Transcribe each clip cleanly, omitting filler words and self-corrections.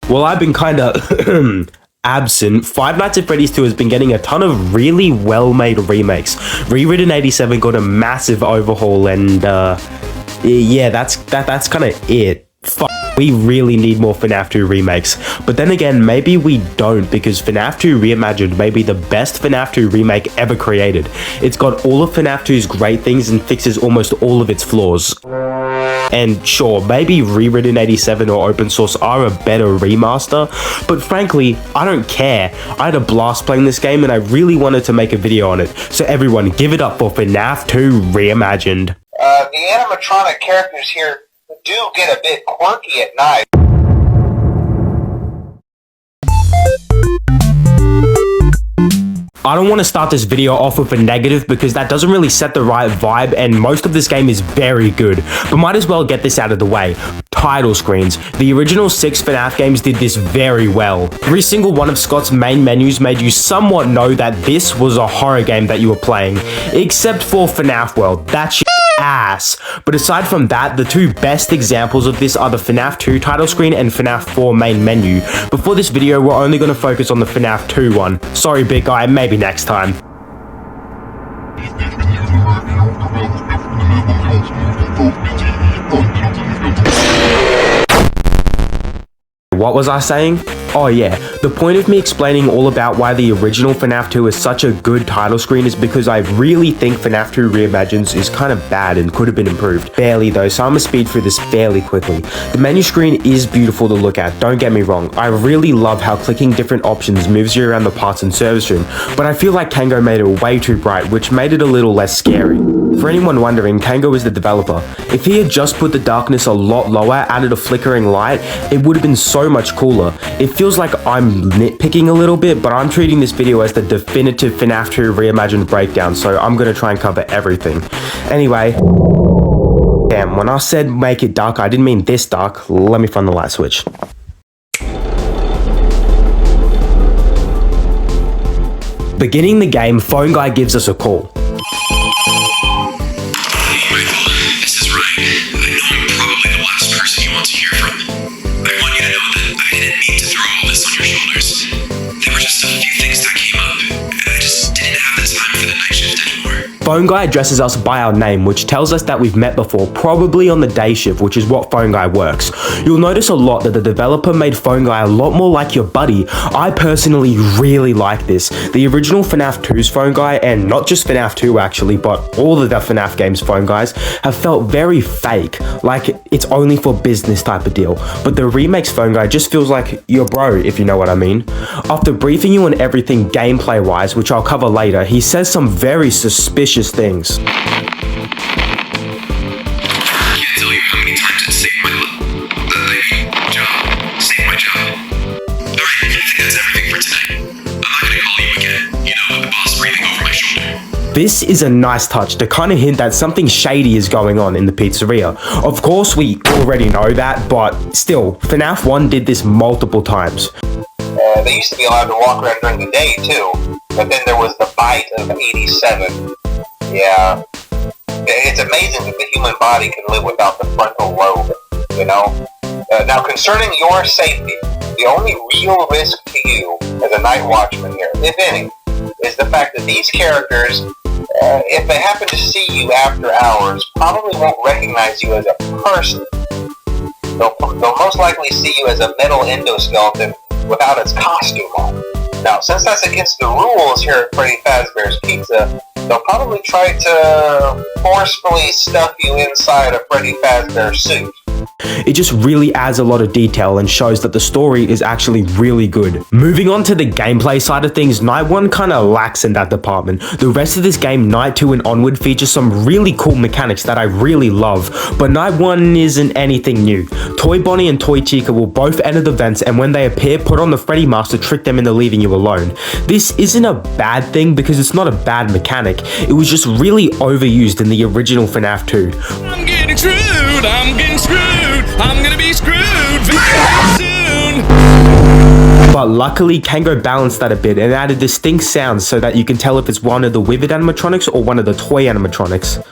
Well, I've been kind of absent. Five Nights at Freddy's 2 has been getting a ton of really well-made remakes. Rewritten 87 got a massive overhaul, and yeah, that's kind of it. We really need more FNAF 2 remakes. But then again, maybe we don't, because FNAF 2 Reimagined may be the best FNAF 2 remake ever created. It's got all of FNAF 2's great things and fixes almost all of its flaws. And sure, maybe Rewritten 87 or open source are a better remaster, but frankly, I don't care. I had a blast playing this game and I really wanted to make a video on it. So everyone, give it up for FNAF 2 Reimagined. The animatronic characters here do get a bit quirky at night. I don't want to start this video off with a negative because that doesn't really set the right vibe, and most of this game is very good, but might as well get this out of the way. Title screens. The original 6 FNAF games did this very well. Every single one of Scott's main menus made you somewhat know that this was a horror game that you were playing, except for FNAF World. That shit ass. But aside from that, the two best examples of this are the FNAF 2 title screen and FNAF 4 main menu. Before this video, we're only going to focus on the FNAF 2 one. Sorry big guy, maybe next time. What was I saying? Oh yeah, the point of me explaining all about why the original FNAF 2 is such a good title screen is because I really think FNAF 2 Reimagined is kind of bad and could have been improved. Barely though, so I'm gonna speed through this fairly quickly. The menu screen is beautiful to look at, don't get me wrong. I really love how clicking different options moves you around the parts and service room, but I feel like Kango made it way too bright, which made it a little less scary. For anyone wondering, Kango is the developer. If he had just put the darkness a lot lower, added a flickering light, it would have been so much cooler. It feels like I'm nitpicking a little bit, but I'm treating this video as the definitive FNAF 2 Reimagined breakdown, so I'm gonna try and cover everything. Anyway, damn, when I said make it dark, I didn't mean this dark. Let me find the light switch. Beginning the game, Phone Guy gives us a call. Phone Guy addresses us by our name, which tells us that we've met before, probably on the day shift, which is what Phone Guy works. You'll notice a lot that the developer made Phone Guy a lot more like your buddy. I personally really like this. The original FNAF 2's Phone Guy, and not just FNAF 2 actually, but all of the FNAF games' Phone Guys, have felt very fake, like it's only for business type of deal. But the remake's Phone Guy just feels like your bro, if you know what I mean. After briefing you on everything gameplay-wise, which I'll cover later, he says some very suspicious things. Can't tell you how many times it saved my job. Alright, I think that's everything for today. I'm not gonna call you again, you know, with the boss breathing over my shoulder. This is a nice touch to kind of hint that something shady is going on in the pizzeria. Of course, we already know that, but still, FNAF 1 did this multiple times. They used to be allowed to walk around during the day too, but then there was the bite of 87. Yeah, it's amazing that the human body can live without the frontal lobe, you know? Now, concerning your safety, the only real risk to you as a night watchman here, if any, is the fact that these characters, if they happen to see you after hours, probably won't recognize you as a person. They'll most likely see you as a metal endoskeleton without its costume on. Now, since that's against the rules here at Freddy Fazbear's Pizza, they'll probably try to forcefully stuff you inside a Freddy Fazbear suit. It just really adds a lot of detail and shows that the story is actually really good. Moving on to the gameplay side of things, Night 1 kinda lacks in that department. The rest of this game, Night 2 and onward, features some really cool mechanics that I really love, but Night 1 isn't anything new. Toy Bonnie and Toy Chica will both enter the vents, and when they appear, put on the Freddy mask to trick them into leaving you alone. This isn't a bad thing because it's not a bad mechanic, it was just really overused in the original FNAF 2. I'm getting screwed, I'm getting screwed, I'm gonna be screwed very soon. But luckily, Kango balanced that a bit and added distinct sounds so that you can tell if it's one of the Withered animatronics or one of the toy animatronics.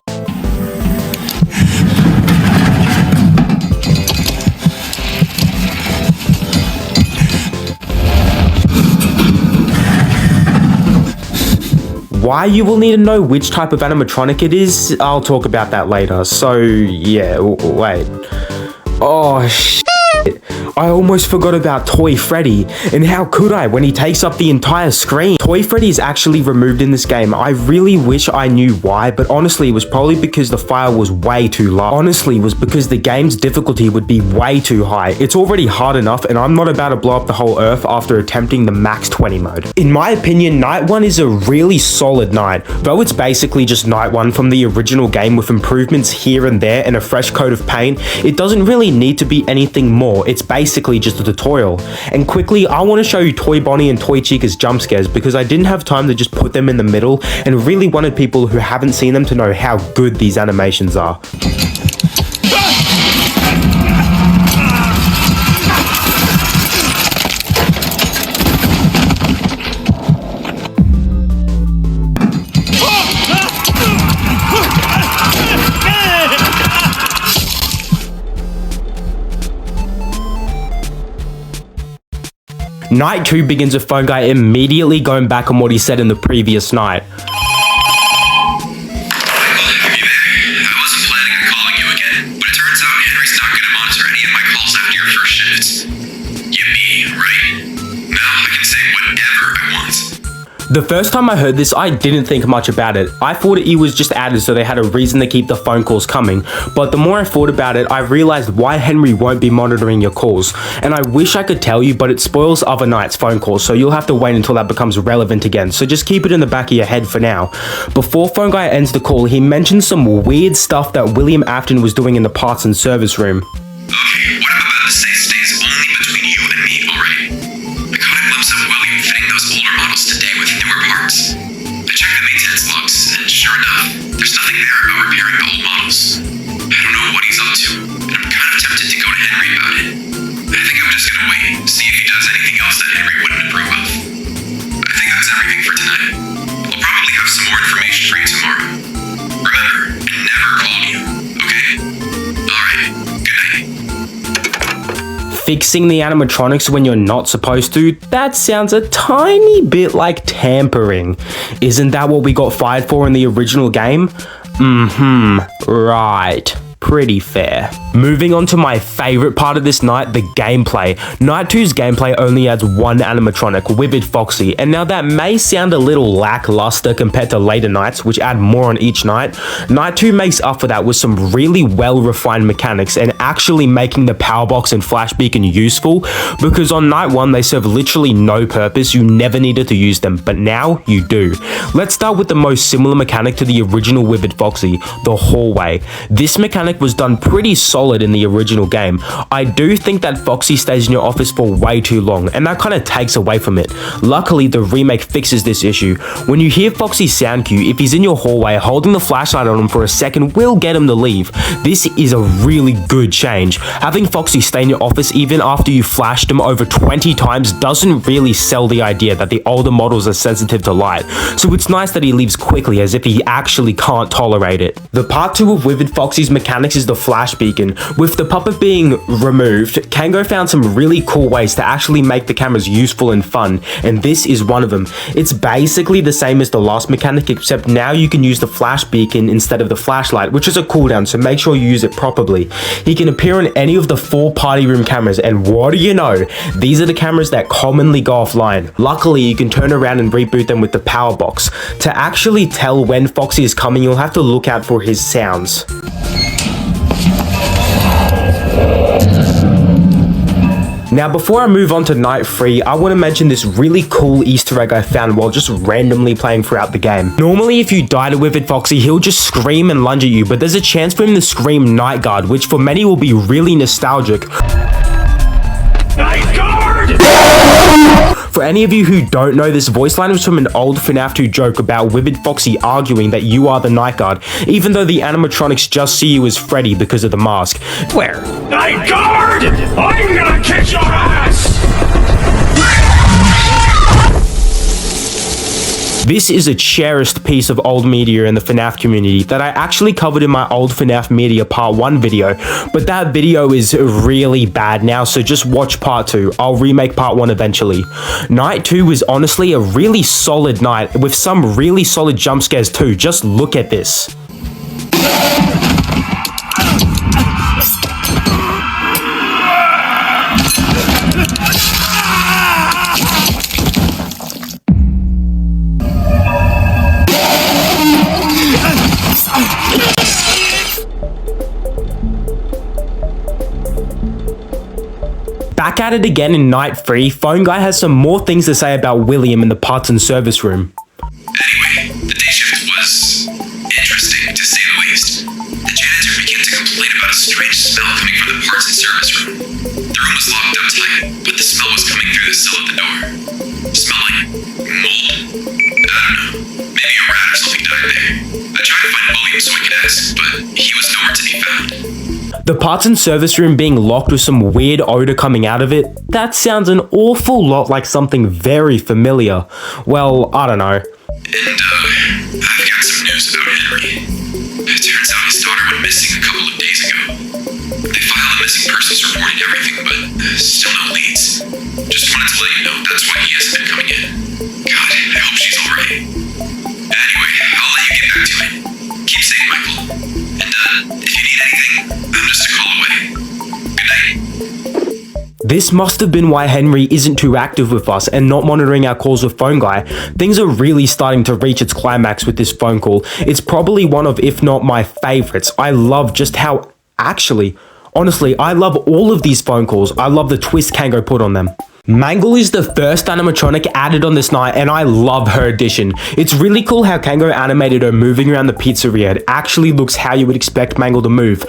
Why you will need to know which type of animatronic it is, I'll talk about that later. So, yeah, wait. Oh, shit. I almost forgot about Toy Freddy, and how could I when he takes up the entire screen? Toy Freddy is actually removed in this game. I really wish I knew why, but honestly it was probably because the file was way too low. Honestly, it was because the game's difficulty would be way too high. It's already hard enough, and I'm not about to blow up the whole earth after attempting the max 20 mode. In my opinion, Night 1 is a really solid night, though it's basically just Night 1 from the original game with improvements here and there and a fresh coat of paint. It doesn't really need to be anything more. It's basically just a tutorial. And quickly, I want to show you Toy Bonnie and Toy Chica's jump scares because I didn't have time to just put them in the middle and really wanted people who haven't seen them to know how good these animations are. Night 2 begins with Phone Guy immediately going back on what he said in the previous night. I wasn't planning on calling you again, but it turns out Henry's not going to monitor any of my calls after your first shift. Yippee, right? Now I can say whatever I want. The first time I heard this, I didn't think much about it. I thought it was just added so they had a reason to keep the phone calls coming, but the more I thought about it, I realized why Henry won't be monitoring your calls. And I wish I could tell you, but it spoils other nights' phone calls, so you'll have to wait until that becomes relevant again, so just keep it in the back of your head for now. Before Phone Guy ends the call, he mentions some weird stuff that William Afton was doing in the parts and service room. Okay, what I'm about to say stays only between you and me, alright? I caught a glimpse of William fitting those older models today with newer parts. I checked the maintenance logs, and sure enough, there's nothing there about repairing the old models. I don't know what he's up to, and I'm kind of tempted to go to Henry about it. I think I'm just gonna wait, see if he does anything else that Henry wouldn't approve of. I think that's everything for tonight. I'll probably have some more information for you tomorrow. Remember, I never called you, okay? Alright, good night. Fixing the animatronics when you're not supposed to, that sounds a tiny bit like tampering. Isn't that what we got fired for in the original game? Right. Pretty fair. Moving on to my favorite part of this night, the gameplay. Night 2's gameplay only adds one animatronic, Withered Foxy, and now that may sound a little lackluster compared to later nights, which add more on each night. Night 2 makes up for that with some really well-refined mechanics and actually making the power box and flash beacon useful, because on Night 1 they serve literally no purpose, you never needed to use them, but now you do. Let's start with the most similar mechanic to the original Withered Foxy, the hallway. This mechanic was done pretty solid in the original game. I do think that Foxy stays in your office for way too long, and that kind of takes away from it. Luckily, the remake fixes this issue. When you hear Foxy's sound cue, if he's in your hallway, holding the flashlight on him for a second will get him to leave. This is a really good change. Having Foxy stay in your office even after you flashed him over 20 times doesn't really sell the idea that the older models are sensitive to light, so it's nice that he leaves quickly as if he actually can't tolerate it. The part 2 of Withered Foxy's mechanics is the flash beacon. With the puppet being removed, Kango found some really cool ways to actually make the cameras useful and fun, and this is one of them. It's basically the same as the last mechanic, except now you can use the flash beacon instead of the flashlight, which is a cooldown, so make sure you use it properly. He can appear on any of the 4 party room cameras, and what do you know? These are the cameras that commonly go offline. Luckily, you can turn around and reboot them with the power box. To actually tell when Foxy is coming, you'll have to look out for his sounds. Now, before I move on to Night 3, I want to mention this really cool Easter egg I found while just randomly playing throughout the game. Normally, if you die to Withered Foxy, he'll just scream and lunge at you, but there's a chance for him to scream Night Guard, which for many will be really nostalgic. Night Guard! For any of you who don't know, this voice line was from an old FNAF 2 joke about Withered Foxy arguing that you are the Night Guard, even though the animatronics just see you as Freddy because of the mask. Where? Night Guard! I'm gonna kick your ass! This is a cherished piece of old media in the FNAF community that I actually covered in my old FNAF media part 1 video, but that video is really bad now, so just watch part 2. I'll remake part 1 eventually. Night 2 was honestly a really solid night with some really solid jump scares too. Just look at this. Back at it again in night 3, Phone Guy has some more things to say about William in the parts and service room. Anyway, the day shift was interesting, to say the least. The janitor began to complain about a strange smell coming from the parts and service room. The room was locked up tight, but the smell was coming through the sill at the door. Smelled like mold? I don't know. Maybe a rat or something died there. I tried to find William so I could ask, but he was nowhere to be found. The parts and service room being locked with some weird odor coming out of it, that sounds an awful lot like something very familiar. Well, I don't know. And, I've got some news about Henry. It turns out his daughter went missing a couple of days ago. They filed a missing persons report and everything, but still no leads. Just wanted to let you know that's why he hasn't been coming in. God, I hope she's alright. Anyway, I'll let you get back to it. Keep safe, Michael. And, if you need anything, I'm just a call away. Good night. This must have been why Henry isn't too active with us and not monitoring our calls with Phone Guy. Things are really starting to reach its climax with this phone call. It's probably one of, if not my favorites. I love just how, honestly, I love all of these phone calls. I love the twist Kango put on them. Mangle is the first animatronic added on this night, and I love her addition. It's really cool how Kango animated her moving around the pizzeria. It actually looks how you would expect Mangle to move.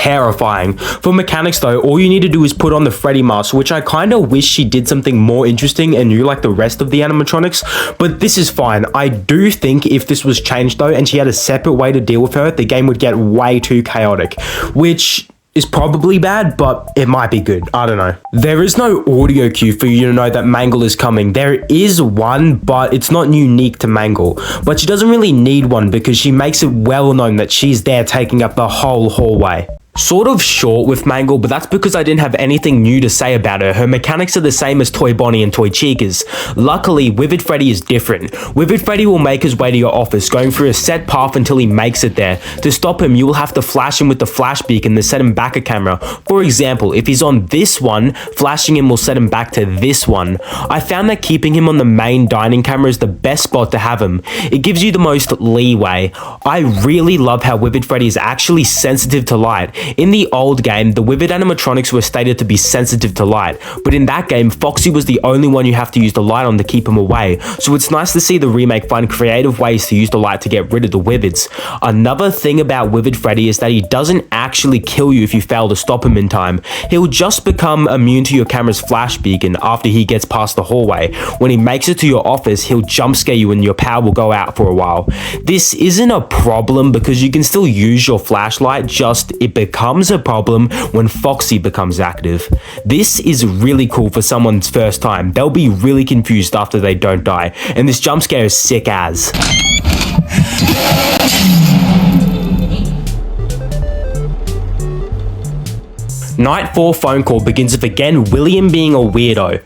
Terrifying. For mechanics though, all you need to do is put on the Freddy mask, which I kinda wish she did something more interesting and new like the rest of the animatronics, but this is fine. I do think if this was changed though, and she had a separate way to deal with her, the game would get way too chaotic, which is probably bad, but it might be good. I don't know. There is no audio cue for you to know that Mangle is coming. There is one, but it's not unique to Mangle. But she doesn't really need one because she makes it well known that she's there taking up the whole hallway. Sort of short with Mangle, but that's because I didn't have anything new to say about her. Her mechanics are the same as Toy Bonnie and Toy Chica's. Luckily, Withered Freddy is different. Withered Freddy will make his way to your office, going through a set path until he makes it there. To stop him, you will have to flash him with the flash beacon to set him back a camera. For example, if he's on this one, flashing him will set him back to this one. I found that keeping him on the main dining camera is the best spot to have him. It gives you the most leeway. I really love how Withered Freddy is actually sensitive to light. In the old game, the Withered animatronics were stated to be sensitive to light, but in that game, Foxy was the only one you have to use the light on to keep him away, so it's nice to see the remake find creative ways to use the light to get rid of the Withereds. Another thing about Withered Freddy is that he doesn't actually kill you if you fail to stop him in time. He'll just become immune to your camera's flash beacon after he gets past the hallway. When he makes it to your office, he'll jump scare you and your power will go out for a while. This isn't a problem because you can still use your flashlight, just it becomes a problem when Foxy becomes active. This is really cool for someone's first time. They'll be really confused after they don't die, and this jump scare is sick as. Night 4 phone call begins with again William being a weirdo.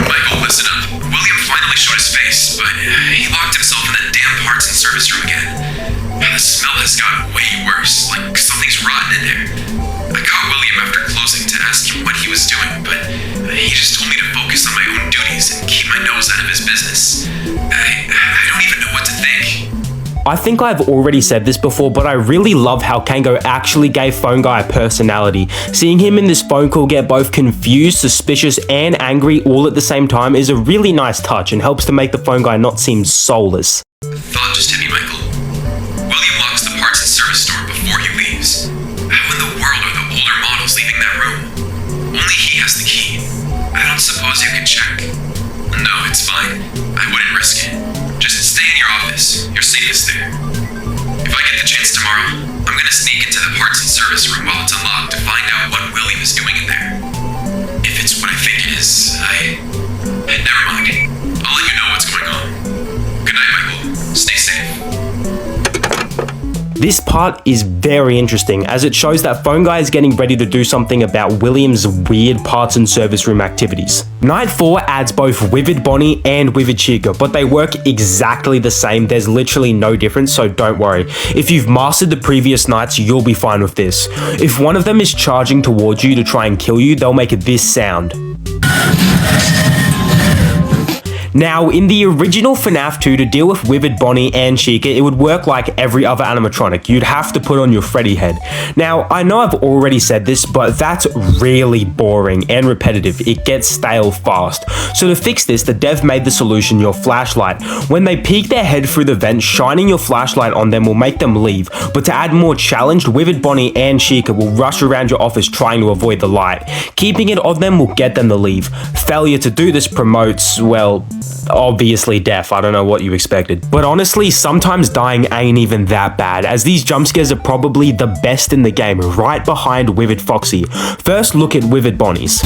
Michael, listen up. William finally showed his face, but he locked himself in that damn parts and service room again. The smell has gotten way worse, like something's rotten in there. I caught William after closing to ask him what he was doing, but he just told me to focus on my own duties and keep my nose out of his business. I don't even know what to think. I think I've already said this before, but I really love how Kango actually gave Phone Guy a personality. Seeing him in this phone call get both confused, suspicious, and angry all at the same time is a really nice touch and helps to make the Phone Guy not seem soulless. Thought just hit me, Michael. William locks the parts and service store before he leaves. How in the world are the older models leaving that room? Only he has the key. I don't suppose you can check. No, it's fine. I wouldn't risk it. Just stay in your office. You're safest there. If I get the chance tomorrow, I'm gonna sneak into the parts and service room while it's unlocked to find out what William is doing in there. If it's what I think it is, never mind. This part is very interesting as it shows that Phone Guy is getting ready to do something about William's weird parts and service room activities. Night 4 adds both Withered Bonnie and Withered Chica, but they work exactly the same. There's literally no difference, so don't worry. If you've mastered the previous nights, you'll be fine with this. If one of them is charging towards you to try and kill you, they'll make this sound. Now, in the original FNAF 2, to deal with Withered Bonnie and Chica, it would work like every other animatronic. You'd have to put on your Freddy head. Now, I know I've already said this, but that's really boring and repetitive. It gets stale fast. So to fix this, the dev made the solution your flashlight. When they peek their head through the vent, shining your flashlight on them will make them leave. But to add more challenge, Withered Bonnie and Chica will rush around your office trying to avoid the light. Keeping it on them will get them to leave. Failure to do this promotes, well, obviously death. I don't know what you expected. But honestly, sometimes dying ain't even that bad, as these jump scares are probably the best in the game, right behind Withered Foxy. First, look at Withered Bonnie's.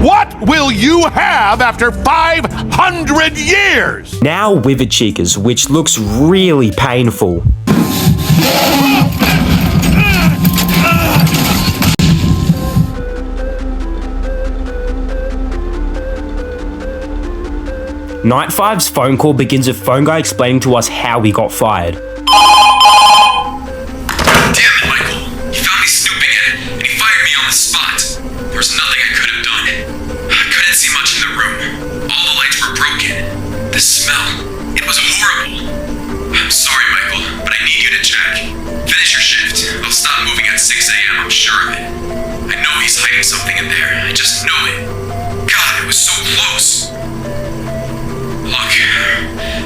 What will you have after 500 years? Now Withered Chica's, which looks really painful. Night 5's phone call begins with Phone Guy explaining to us how he got fired. Damn it, Michael. He found me snooping in it, and he fired me on the spot. There was nothing I could have done. I couldn't see much in the room. All the lights were broken. The smell, it was horrible. I'm sorry, Michael, but I need you to check. Finish your shift. I'll stop moving at 6 a.m., I'm sure of it. I know he's hiding something in there. I just know it. God, it was so close. Look,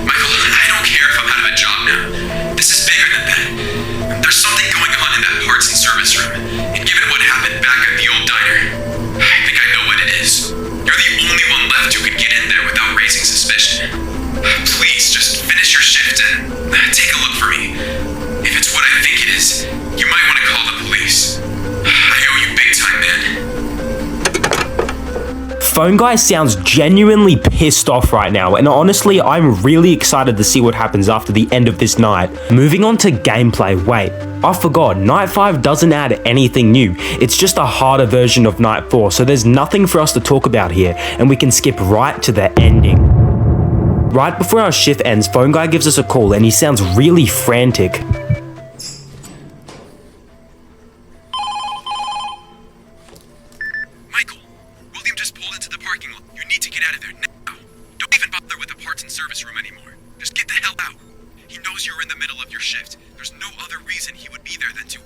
Michael, I don't care if I'm out of a job now. This is bigger than that. There's something going on in that parts and service room, and given what happened back at the old diner, I think I know what it is. You're the only one left who could get in there without raising suspicion. Please, just finish your shift and take a look for me. If it's what I think it is, you might want to call the police. I owe you big time, man. Phone Guy sounds genuinely pissed off right now, and honestly, I'm really excited to see what happens after the end of this night. Moving on to gameplay. Wait, I forgot, Night 5 doesn't add anything new. It's just a harder version of Night 4, so there's nothing for us to talk about here, and we can skip right to the ending. Right before our shift ends, Phone Guy gives us a call, and he sounds really frantic. Michael, William just pulled into the parking lot. You need to get out of there now. Don't even bother with the parts and service room anymore. Just get the hell out. He knows you're in the middle of your shift. There's no other reason he would be there than to...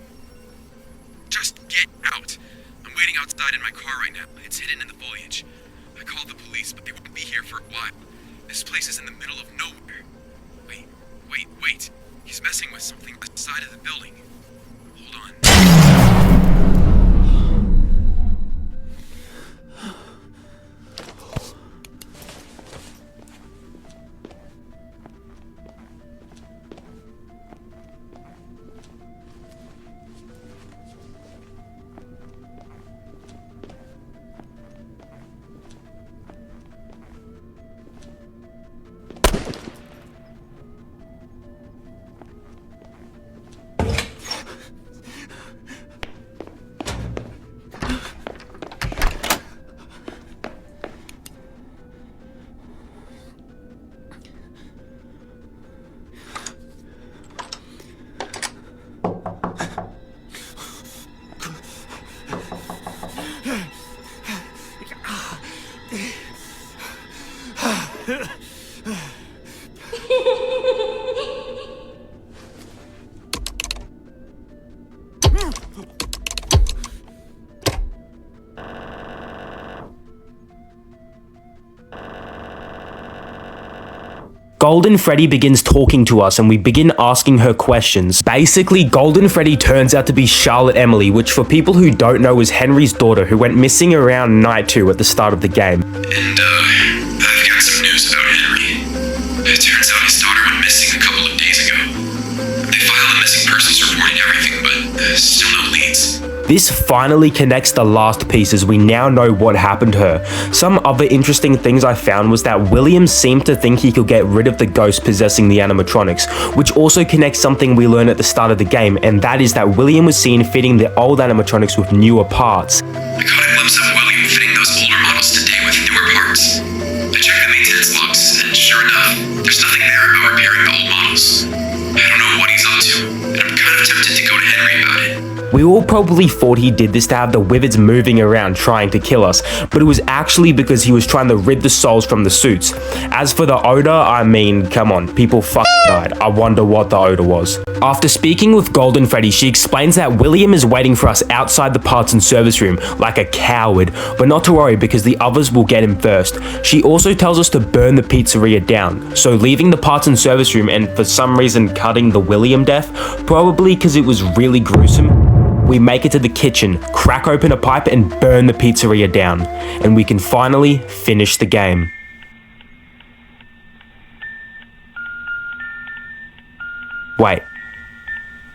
Just get out. I'm waiting outside in my car right now. It's hidden in the foliage. I called the police, but they won't be here for a while. This place is in the middle of nowhere. Wait. He's messing with something on the side of the building. Hold on. Golden Freddy begins talking to us and we begin asking her questions. Basically, Golden Freddy turns out to be Charlotte Emily, which for people who don't know is Henry's daughter who went missing around night 2 at the start of the game. And, I've got some news about Henry. It turns out his daughter went missing a couple of days ago. They filed a missing persons report and everything, but still no leads. This finally connects the last pieces. We now know what happened to her. Some other interesting things I found was that William seemed to think he could get rid of the ghost possessing the animatronics, which also connects something we learned at the start of the game, and that is that William was seen fitting the old animatronics with newer parts. I caught a glimpse of William fitting those older models today with newer parts. I checked the maintenance logs, and sure enough, there's nothing there about repairing the old models. I don't know what he's up to, and I'm kind of tempted to go to Henry about it. We all probably thought he did this to have the Withereds moving around trying to kill us, but it was actually because he was trying to rid the souls from the suits. As for the odor, I mean, come on, people died. I wonder what the odor was. After speaking with Golden Freddy, she explains that William is waiting for us outside the parts and service room, like a coward, but not to worry because the others will get him first. She also tells us to burn the pizzeria down, so leaving the parts and service room and for some reason cutting the William death, probably because it was really gruesome. We make it to the kitchen, crack open a pipe and burn the pizzeria down, and we can finally finish the game. Wait,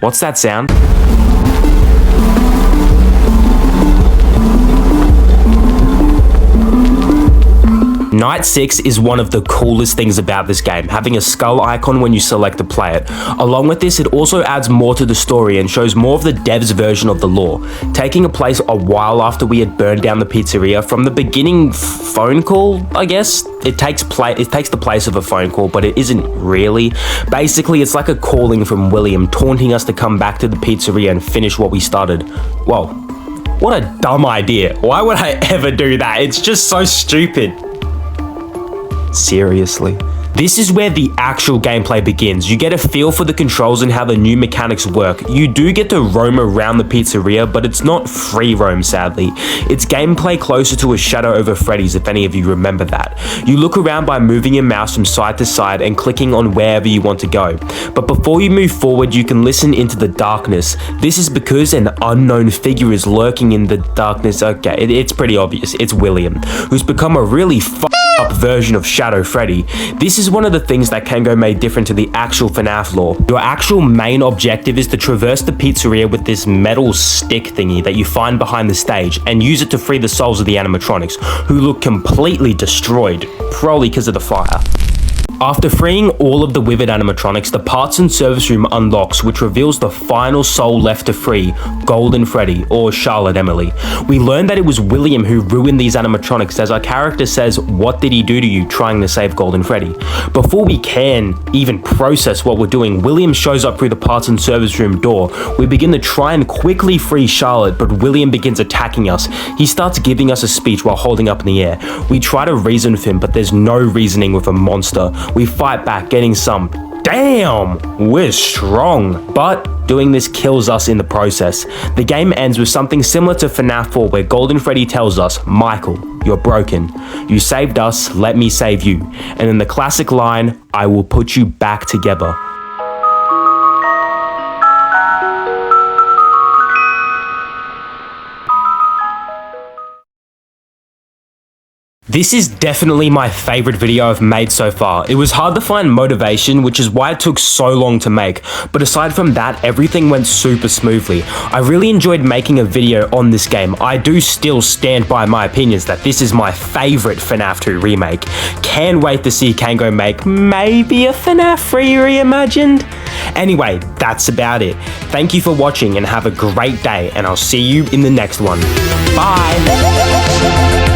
what's that sound? Night 6 is one of the coolest things about this game, having a skull icon when you select to play it. Along with this, it also adds more to the story and shows more of the devs version of the lore, taking place a while after we had burned down the pizzeria. From the beginning phone call, I guess? It takes the place of a phone call, but it isn't really. Basically, it's like a calling from William, taunting us to come back to the pizzeria and finish what we started. Whoa, what a dumb idea. Why would I ever do that? It's just so stupid. Seriously. This is where the actual gameplay begins. You get a feel for the controls and how the new mechanics work. You do get to roam around the pizzeria, but it's not free roam, sadly. It's gameplay closer to a shadow over Freddy's, if any of you remember that. You look around by moving your mouse from side to side and clicking on wherever you want to go. But before you move forward, you can listen into the darkness. This is because an unknown figure is lurking in the darkness. Okay, it's pretty obvious. It's William, who's become a really up version of Shadow Freddy. This is one of the things that Kango made different to the actual FNAF lore. Your actual main objective is to traverse the pizzeria with this metal stick thingy that you find behind the stage and use it to free the souls of the animatronics, who look completely destroyed, probably because of the fire. After freeing all of the Withered animatronics, the parts and service room unlocks, which reveals the final soul left to free, Golden Freddy, or Charlotte Emily. We learn that it was William who ruined these animatronics, as our character says, "What did he do to you trying to save Golden Freddy?" Before we can even process what we're doing, William shows up through the parts and service room door. We begin to try and quickly free Charlotte, but William begins attacking us. He starts giving us a speech while holding up in the air. We try to reason with him, but there's no reasoning with a monster. We fight back, getting some, damn, we're strong. But doing this kills us in the process. The game ends with something similar to FNAF 4, where Golden Freddy tells us, "Michael, you're broken. You saved us, let me save you." And in the classic line, "I will put you back together." This is definitely my favorite video I've made so far. It was hard to find motivation, which is why it took so long to make, but aside from that, everything went super smoothly. I really enjoyed making a video on this game. I do still stand by my opinions that this is my favorite FNAF 2 remake. Can't wait to see Kango make maybe a FNAF 3 Reimagined. Anyway, that's about it. Thank you for watching and have a great day, and I'll see you in the next one. Bye!